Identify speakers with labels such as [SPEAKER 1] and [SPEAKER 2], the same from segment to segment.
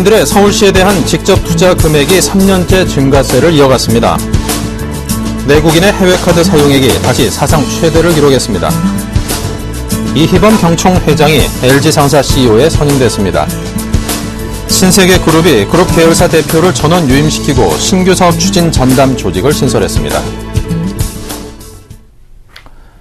[SPEAKER 1] 서민들의 서울시에 대한 직접 투자 금액이 3년째 증가세를 이어갔습니다. 내국인의 해외카드 사용액이 다시 사상 최대를 기록했습니다. 이희범 경총 회장이 LG상사 CEO에 선임됐습니다. 신세계그룹이 그룹 계열사 대표를 전원 유임시키고 신규 사업 추진 전담 조직을 신설했습니다.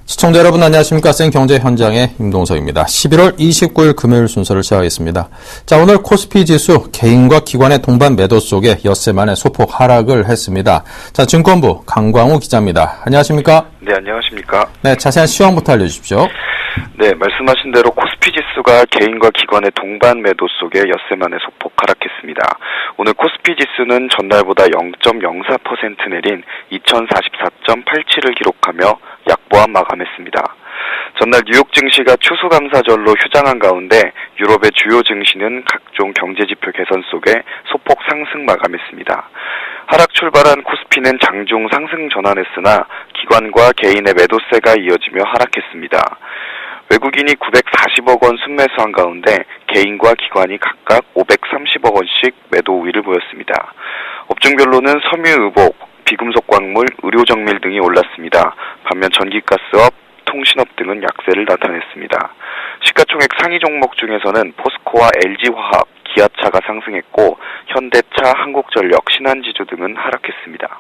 [SPEAKER 1] 시청자 여러분 안녕하십니까. 생경제 현장의 임동석입니다. 11월 29일 금요일 순서를 시작하겠습니다. 자, 오늘 코스피 지수 개인과 기관의 동반 매도 속에 엿새 만에 소폭 하락을 했습니다. 자, 증권부 강광우 기자입니다. 안녕하십니까?
[SPEAKER 2] 네, 안녕하십니까?
[SPEAKER 1] 네, 자세한 시황부터 알려주십시오.
[SPEAKER 2] 네, 말씀하신 대로 코스피 지수가 개인과 기관의 동반 매도 속에 엿새 만에 소폭 하락했습니다. 오늘 코스피 지수는 전날보다 0.04% 내린 2044.87을 기록하며 약보합 마감했습니다. 전날 뉴욕 증시가 추수감사절로 휴장한 가운데 유럽의 주요 증시는 각종 경제지표 개선 속에 소폭 상승 마감했습니다. 하락 출발한 코스피는 장중 상승 전환했으나 기관과 개인의 매도세가 이어지며 하락했습니다. 외국인이 940억 원 순매수한 가운데 개인과 기관이 각각 530억 원씩 매도 우위를 보였습니다. 업종별로는 섬유, 의복, 비금속 광물, 의료 정밀 등이 올랐습니다. 반면 전기가스업, 통신업 등은 약세를 나타냈습니다. 시가총액 상위 종목 중에서는 포스코와 LG화학, 기아차가 상승했고 현대차, 한국전력, 신한지주 등은 하락했습니다.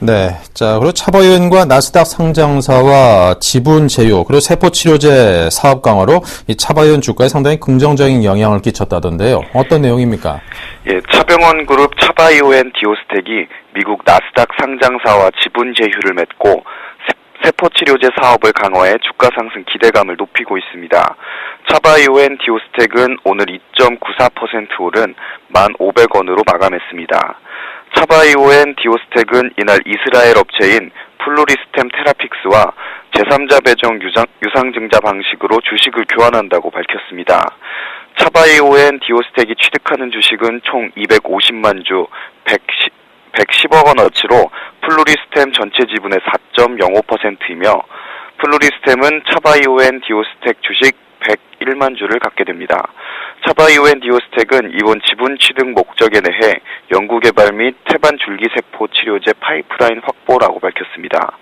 [SPEAKER 1] 네. 자, 그리고 차바이오엔과 나스닥 상장사와 지분 제휴, 그리고 세포치료제 사업 강화로 이 차바이오엔 주가에 상당히 긍정적인 영향을 끼쳤다던데요. 어떤 내용입니까? 예,
[SPEAKER 2] 차병원 그룹 차바이오엔 디오스텍이 미국 나스닥 상장사와 지분 제휴를 맺고 세포치료제 사업을 강화해 주가 상승 기대감을 높이고 있습니다. 차바이오엔 디오스텍은 오늘 2.94% 오른 1,500원으로 마감했습니다. 차바이오엔 디오스텍은 이날 이스라엘 업체인 플루리스템 테라픽스와 제3자 배정 유상증자 방식으로 주식을 교환한다고 밝혔습니다. 차바이오엔 디오스텍이 취득하는 주식은 총 250만 주 110억 원어치로 플루리스템 전체 지분의 4.05%이며 플루리스템은 차바이오엔 디오스텍 주식 101만 주를 갖게 됩니다. 차바이오엔 디오스텍은 이번 지분 취득 목적에 대해 연구개발 및 태반 줄기세포 치료제 파이프라인 확보라고 밝혔습니다.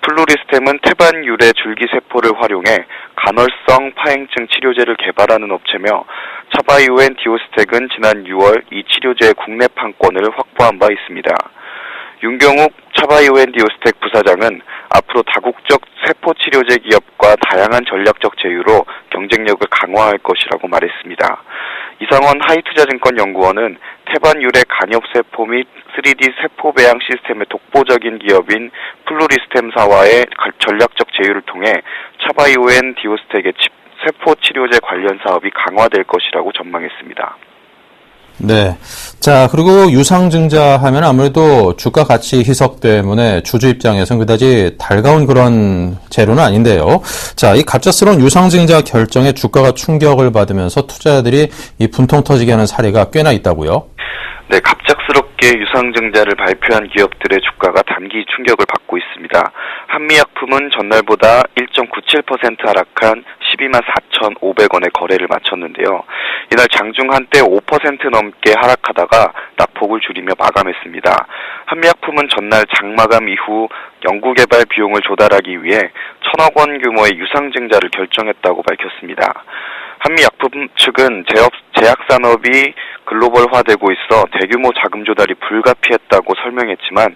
[SPEAKER 2] 플루리스템은 태반 유래 줄기세포를 활용해 간헐성 파행증 치료제를 개발하는 업체며 차바이오엔 디오스텍은 지난 6월 이 치료제의 국내 판권을 확보한 바 있습니다. 윤경욱 차바이오엔 디오스텍 부사장은 앞으로 다국적 세포치료제 기업과 다양한 전략적 제휴로 경쟁력을 강화할 것이라고 말했습니다. 이상원 하이투자증권연구원은 태반 유래 간엽세포 및 3D 세포 배양 시스템의 독보적인 기업인 플루리스템사와의 전략적 제휴를 통해 차바이오엔 디오스텍의 세포치료제 관련 사업이 강화될 것이라고 전망했습니다.
[SPEAKER 1] 네. 자, 그리고 유상증자 하면 아무래도 주가 가치 희석 때문에 주주 입장에서는 그다지 달가운 그런 재료는 아닌데요. 자, 이 갑작스러운 유상증자 결정에 주가가 충격을 받으면서 투자자들이 이 분통 터지게 하는 사례가 꽤나 있다고요?
[SPEAKER 2] 네, 갑작스럽게 유상증자를 발표한 기업들의 주가가 단기 충격을 받고 있습니다. 한미약품은 전날보다 1.97% 하락한 12만 4,500원의 거래를 마쳤는데요. 이날 장중 한때 5% 넘게 하락하다가 낙폭을 줄이며 마감했습니다. 한미약품은 전날 장마감 이후 연구개발 비용을 조달하기 위해 1,000억 원 규모의 유상증자를 결정했다고 밝혔습니다. 한미약품 측은 제약산업이 글로벌화되고 있어 대규모 자금 조달이 불가피했다고 설명했지만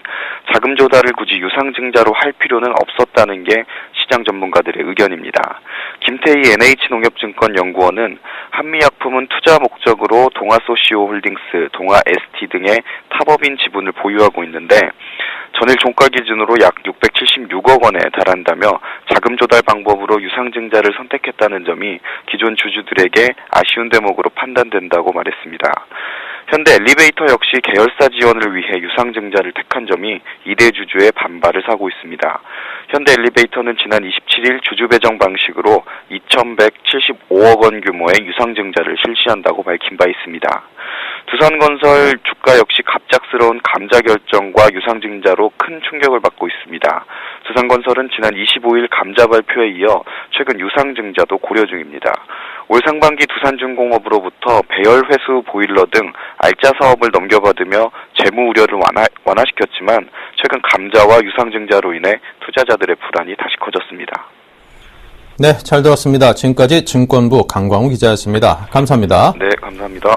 [SPEAKER 2] 자금 조달을 굳이 유상증자로 할 필요는 없었다는 게 시장 전문가들의 의견입니다. 김태희 NH농협증권연구원은 한미약품은 투자 목적으로 동아소시오홀딩스, 동아ST 등의 타법인 지분을 보유하고 있는데 전일 종가 기준으로 약 676억 원에 달한다며 자금 조달 방법으로 유상증자를 선택했다는 점이 기존 주주들에게 아쉬운 대목으로 판단된다고 말했습니다. 현대 엘리베이터 역시 계열사 지원을 위해 유상증자를 택한 점이 이대 주주의 반발을 사고 있습니다. 현대 엘리베이터는 지난 27일 주주 배정 방식으로 2,175억 원 규모의 유상증자를 실시한다고 밝힌 바 있습니다. 두산건설 주가 역시 갑작스러운 감자 결정과 유상증자로 큰 충격을 받고 있습니다. 두산건설은 지난 25일 감자 발표에 이어 최근 유상증자도 고려 중입니다. 올 상반기 두산중공업으로부터 배열회수 보일러 등 알짜 사업을 넘겨받으며 재무 우려를 완화시켰지만 최근 감자와 유상증자로 인해 투자자들의 불안이 다시 커졌습니다.
[SPEAKER 1] 네, 잘 들었습니다. 지금까지 증권부 강광우 기자였습니다. 감사합니다.
[SPEAKER 2] 네, 감사합니다.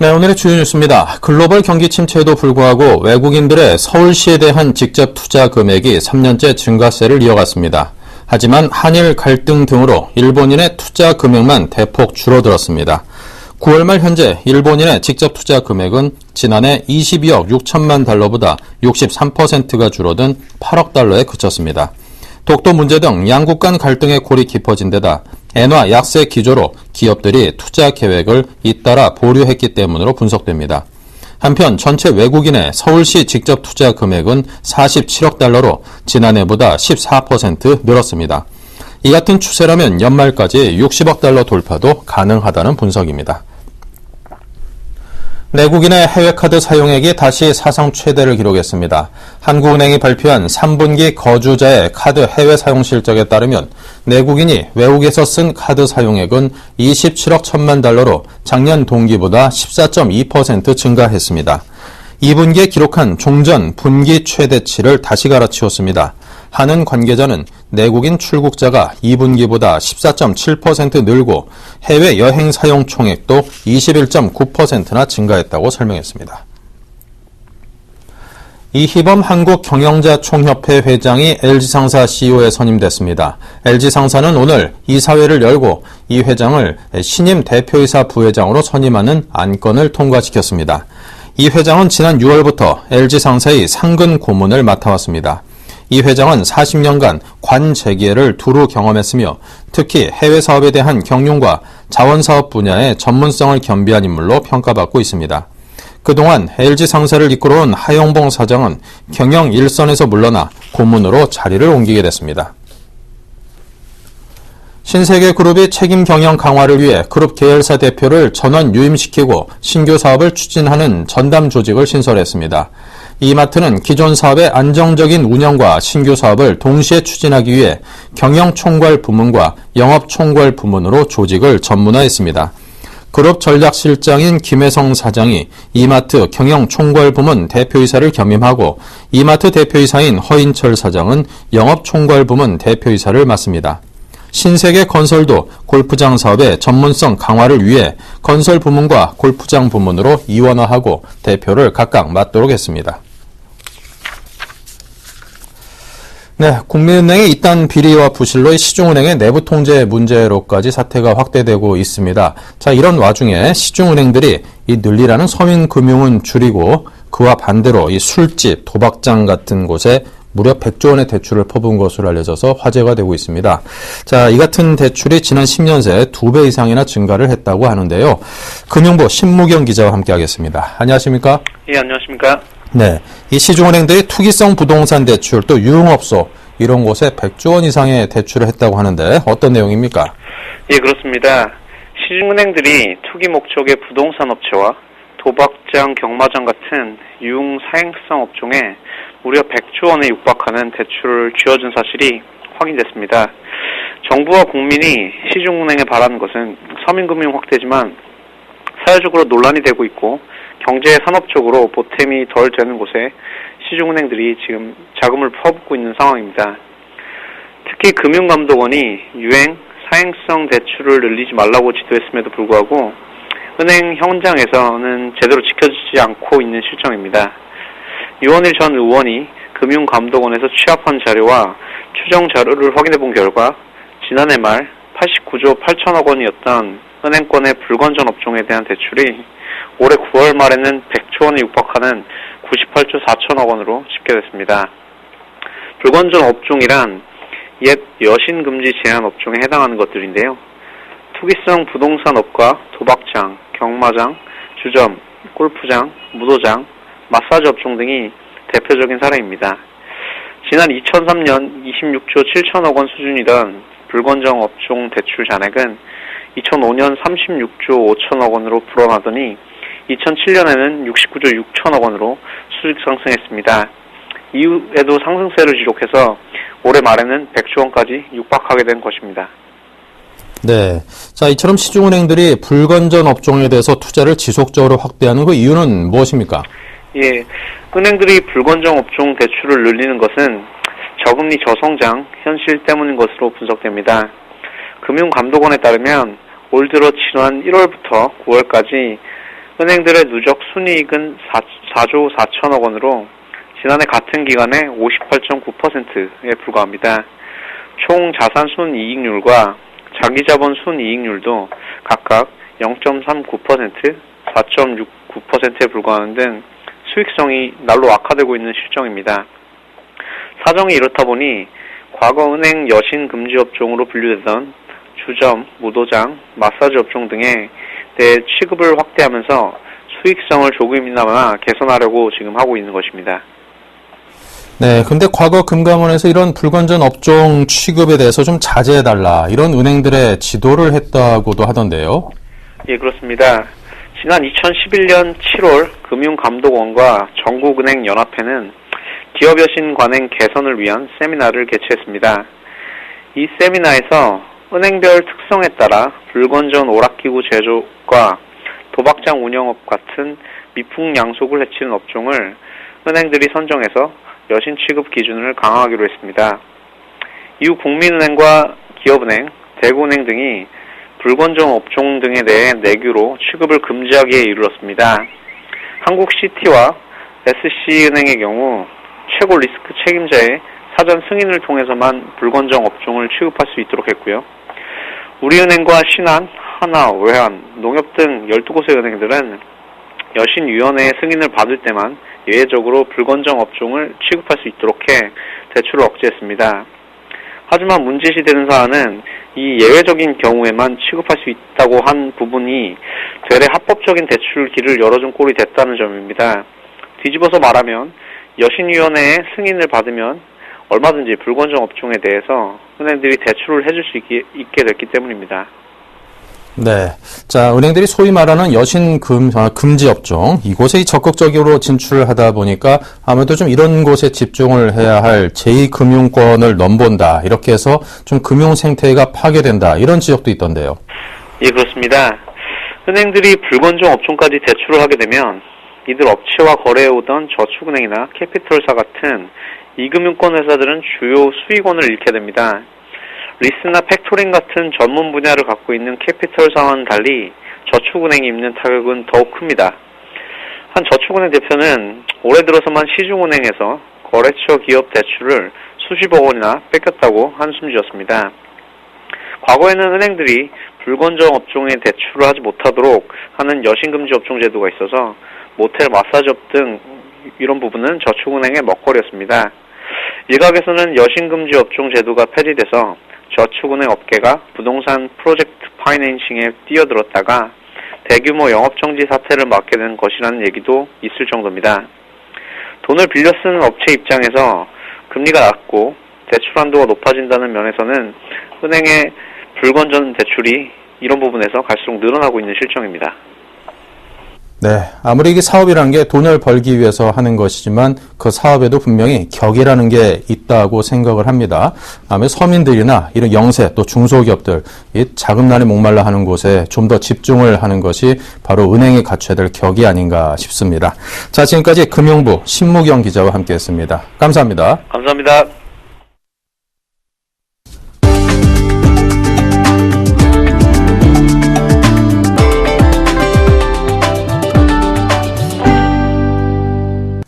[SPEAKER 1] 네, 오늘의 주요 뉴스입니다. 글로벌 경기 침체에도 불구하고 외국인들의 서울시에 대한 직접 투자 금액이 3년째 증가세를 이어갔습니다. 하지만 한일 갈등 등으로 일본인의 투자 금액만 대폭 줄어들었습니다. 9월 말 현재 일본인의 직접 투자 금액은 지난해 22억 6천만 달러보다 63%가 줄어든 8억 달러에 그쳤습니다. 독도 문제 등 양국 간 갈등의 골이 깊어진 데다 엔화 약세 기조로 기업들이 투자 계획을 잇따라 보류했기 때문으로 분석됩니다. 한편 전체 외국인의 서울시 직접 투자 금액은 47억 달러로 지난해보다 14% 늘었습니다. 이 같은 추세라면 연말까지 60억 달러 돌파도 가능하다는 분석입니다. 내국인의 해외카드 사용액이 다시 사상 최대를 기록했습니다. 한국은행이 발표한 3분기 거주자의 카드 해외 사용 실적에 따르면 내국인이 외국에서 쓴 카드 사용액은 27억 1천만 달러로 작년 동기보다 14.2% 증가했습니다. 2분기에 기록한 종전 분기 최대치를 다시 갈아치웠습니다. 하는 관계자는 내국인 출국자가 2분기보다 14.7% 늘고 해외 여행 사용 총액도 21.9%나 증가했다고 설명했습니다. 이희범 한국경영자총협회 회장이 LG상사 CEO에 선임됐습니다. LG상사는 오늘 이사회를 열고 이 회장을 신임 대표이사 부회장으로 선임하는 안건을 통과시켰습니다. 이 회장은 지난 6월부터 LG상사의 상근 고문을 맡아왔습니다. 이 회장은 40년간 관재계를 두루 경험했으며 특히 해외 사업에 대한 경륜과 자원사업 분야의 전문성을 겸비한 인물로 평가받고 있습니다. 그동안 LG상사를 이끌어온 하영봉 사장은 경영 일선에서 물러나 고문으로 자리를 옮기게 됐습니다. 신세계그룹이 책임 경영 강화를 위해 그룹 계열사 대표를 전원 유임시키고 신규 사업을 추진하는 전담 조직을 신설했습니다. 이마트는 기존 사업의 안정적인 운영과 신규 사업을 동시에 추진하기 위해 경영총괄 부문과 영업총괄 부문으로 조직을 전문화했습니다. 그룹 전략실장인 김혜성 사장이 이마트 경영총괄 부문 대표이사를 겸임하고 이마트 대표이사인 허인철 사장은 영업총괄 부문 대표이사를 맡습니다. 신세계건설도 골프장 사업의 전문성 강화를 위해 건설 부문과 골프장 부문으로 이원화하고 대표를 각각 맡도록 했습니다. 네, 국민은행의 이딴 비리와 부실로 시중은행의 내부 통제 문제로까지 사태가 확대되고 있습니다. 자, 이런 와중에 시중은행들이 이 늘리라는 서민금융은 줄이고 그와 반대로 이 술집, 도박장 같은 곳에 무려 100조 원의 대출을 퍼부은 것으로 알려져서 화제가 되고 있습니다. 자, 이 같은 대출이 지난 10년 새 2배 이상이나 증가를 했다고 하는데요. 금융부 신무경 기자와 함께하겠습니다. 안녕하십니까?
[SPEAKER 3] 예, 안녕하십니까?
[SPEAKER 1] 네, 이 시중은행들이 투기성 부동산 대출 또 유흥업소 이런 곳에 100조 원 이상의 대출을 했다고 하는데 어떤 내용입니까?
[SPEAKER 3] 예, 그렇습니다. 시중은행들이 투기 목적의 부동산 업체와 도박장, 경마장 같은 유흥 사행성 업종에 무려 100조 원에 육박하는 대출을 쥐어준 사실이 확인됐습니다. 정부와 국민이 시중은행에 바라는 것은 서민금융 확대지만 사회적으로 논란이 되고 있고 경제 산업적으로 보탬이 덜 되는 곳에 시중은행들이 지금 자금을 퍼붓고 있는 상황입니다. 특히 금융감독원이 유행, 사행성 대출을 늘리지 말라고 지도했음에도 불구하고 은행 현장에서는 제대로 지켜지지 않고 있는 실정입니다. 유원일 전 의원이 금융감독원에서 취합한 자료와 추정 자료를 확인해 본 결과 지난해 말 89조 8천억 원이었던 은행권의 불건전 업종에 대한 대출이 올해 9월 말에는 100조 원에 육박하는 98조 4천억 원으로 집계됐습니다. 불건전 업종이란 옛 여신금지 제한 업종에 해당하는 것들인데요. 투기성 부동산업과 도박장, 경마장, 주점, 골프장, 무도장, 마사지 업종 등이 대표적인 사례입니다. 지난 2003년 26조 7천억 원 수준이던 불건정 업종 대출 잔액은 2005년 36조 5천억 원으로 불어나더니 2007년에는 69조 6천억 원으로 수직 상승했습니다. 이후에도 상승세를 지속해서 올해 말에는 100조 원까지 육박하게 된 것입니다.
[SPEAKER 1] 네. 자, 이처럼 시중은행들이 불건전 업종에 대해서 투자를 지속적으로 확대하는 그 이유는 무엇입니까?
[SPEAKER 3] 예, 은행들이 불건정 업종 대출을 늘리는 것은 저금리 저성장 현실 때문인 것으로 분석됩니다. 금융감독원에 따르면 올 들어 지난 1월부터 9월까지 은행들의 누적 순이익은 4조 4천억 원으로 지난해 같은 기간에 58.9%에 불과합니다. 총 자산 순이익률과 자기자본 순이익률도 각각 0.39%, 4.69%에 불과하는 등 수익성이 날로 악화되고 있는 실정입니다. 사정이 이렇다 보니 과거 은행 여신 금지 업종으로 분류되던 주점, 무도장, 마사지 업종 등에 대해 취급을 확대하면서 수익성을 조금이나마 개선하려고 지금 하고 있는 것입니다.
[SPEAKER 1] 네, 근데 과거 금감원에서 이런 불건전 업종 취급에 대해서 좀 자제해달라, 이런 은행들의 지도를 했다고도 하던데요.
[SPEAKER 3] 예, 그렇습니다. 지난 2011년 7월 금융감독원과 전국은행연합회는 기업여신 관행 개선을 위한 세미나를 개최했습니다. 이 세미나에서 은행별 특성에 따라 불건전 오락기구 제조과 도박장 운영업 같은 미풍양속을 해치는 업종을 은행들이 선정해서 여신 취급 기준을 강화하기로 했습니다. 이후 국민은행과 기업은행, 대구은행 등이 불건전 업종 등에 대해 내규로 취급을 금지하기에 이르렀습니다. 한국CT와 SC은행의 경우 최고 리스크 책임자의 사전 승인을 통해서만 불건정 업종을 취급할 수 있도록 했고요. 우리은행과 신한, 하나, 외환, 농협 등 12곳의 은행들은 여신위원회의 승인을 받을 때만 예외적으로 불건정 업종을 취급할 수 있도록 해 대출을 억제했습니다. 하지만 문제시되는 사안은 이 예외적인 경우에만 취급할 수 있다고 한 부분이 되레 합법적인 대출 길을 열어준 꼴이 됐다는 점입니다. 뒤집어서 말하면 여신위원회의 승인을 받으면 얼마든지 불건정 업종에 대해서 은행들이 대출을 해줄 수 있게 됐기 때문입니다.
[SPEAKER 1] 네. 자, 은행들이 소위 말하는 여신 금지 업종, 이곳에 적극적으로 진출을 하다 보니까 아무래도 좀 이런 곳에 집중을 해야 할 제2금융권을 넘본다, 이렇게 해서 좀 금융 생태가 파괴된다, 이런 지적도 있던데요.
[SPEAKER 3] 예, 그렇습니다. 은행들이 불건정 업종까지 대출을 하게 되면 이들 업체와 거래해오던 저축은행이나 캐피털사 같은 이금융권 회사들은 주요 수익원을 잃게 됩니다. 리스나 팩토링 같은 전문 분야를 갖고 있는 캐피털사와는 달리 저축은행이 입는 타격은 더욱 큽니다. 한 저축은행 대표는 올해 들어서만 시중은행에서 거래처 기업 대출을 수십억 원이나 뺏겼다고 한숨 지었습니다. 과거에는 은행들이 불건정 업종에 대출을 하지 못하도록 하는 여신금지 업종 제도가 있어서 모텔, 마사지업 등 이런 부분은 저축은행의 먹거리였습니다. 일각에서는 여신금지 업종 제도가 폐지돼서 저축은행 업계가 부동산 프로젝트 파이낸싱에 뛰어들었다가 대규모 영업정지 사태를 맞게 된 것이라는 얘기도 있을 정도입니다. 돈을 빌려 쓰는 업체 입장에서 금리가 낮고 대출 한도가 높아진다는 면에서는 은행의 불건전 대출이 이런 부분에서 갈수록 늘어나고 있는 실정입니다.
[SPEAKER 1] 네, 아무리 이게 사업이라는 게 돈을 벌기 위해서 하는 것이지만 그 사업에도 분명히 격이라는 게 있다고 생각을 합니다. 아마 서민들이나 이런 영세 또 중소기업들, 이 자금난에 목말라 하는 곳에 좀 더 집중을 하는 것이 바로 은행이 갖춰야 될 격이 아닌가 싶습니다. 자, 지금까지 금융부 신무경 기자와 함께했습니다. 감사합니다.
[SPEAKER 3] 감사합니다.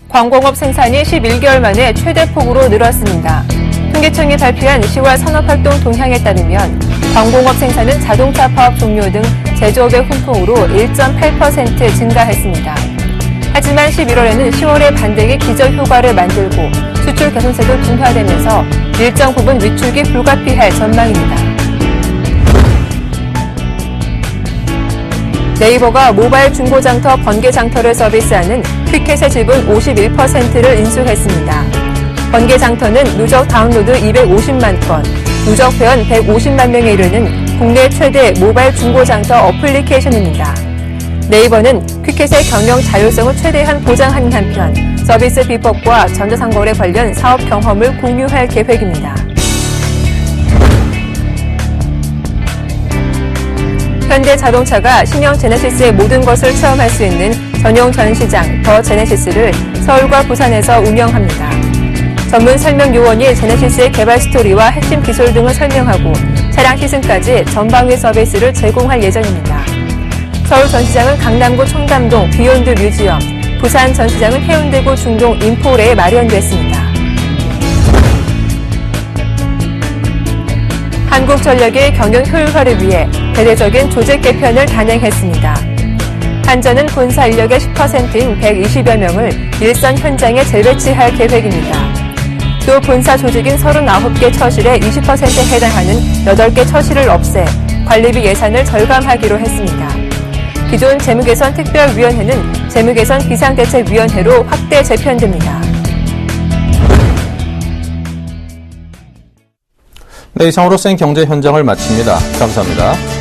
[SPEAKER 4] 광공업 생산이 11개월 만에 최대폭으로 늘었습니다. 통계청이 발표한 10월 산업활동 동향에 따르면 광공업 생산은 자동차 파업 종료 등 제조업의 훈풍으로 1.8% 증가했습니다. 하지만 11월에는 10월의 반등이 기저효과를 만들고 수출 개선세도 둔화되면서 일정 부분 위축이 불가피할 전망입니다. 네이버가 모바일 중고장터 번개장터를 서비스하는 퀵캣의 지분 51%를 인수했습니다. 번개 장터는 누적 다운로드 250만 건, 누적 회원 150만 명에 이르는 국내 최대 모바일 중고장터 어플리케이션입니다. 네이버는 퀴켓의 경영 자율성을 최대한 보장하는 한편 서비스 비법과 전자상거래 관련 사업 경험을 공유할 계획입니다. 현대자동차가 신형 제네시스의 모든 것을 체험할 수 있는 전용 전시장 더 제네시스를 서울과 부산에서 운영합니다. 전문 설명 요원이 제네시스의 개발 스토리와 핵심 기술 등을 설명하고 차량 시승까지 전방위 서비스를 제공할 예정입니다. 서울 전시장은 강남구 청담동 비욘드 뮤지엄, 부산 전시장은 해운대구 중동 인포레에 마련됐습니다. 한국전력의 경영 효율화를 위해 대대적인 조직 개편을 단행했습니다. 한전은 본사 인력의 10%인 120여 명을 일선 현장에 재배치할 계획입니다. 또 본사 조직인 39개 처실의 20%에 해당하는 8개 처실을 없애 관리비 예산을 절감하기로 했습니다. 기존 재무개선 특별위원회는 재무개선 비상대책위원회로 확대 재편됩니다.
[SPEAKER 1] 네, 이상으로 센 경제 현장을 마칩니다. 감사합니다.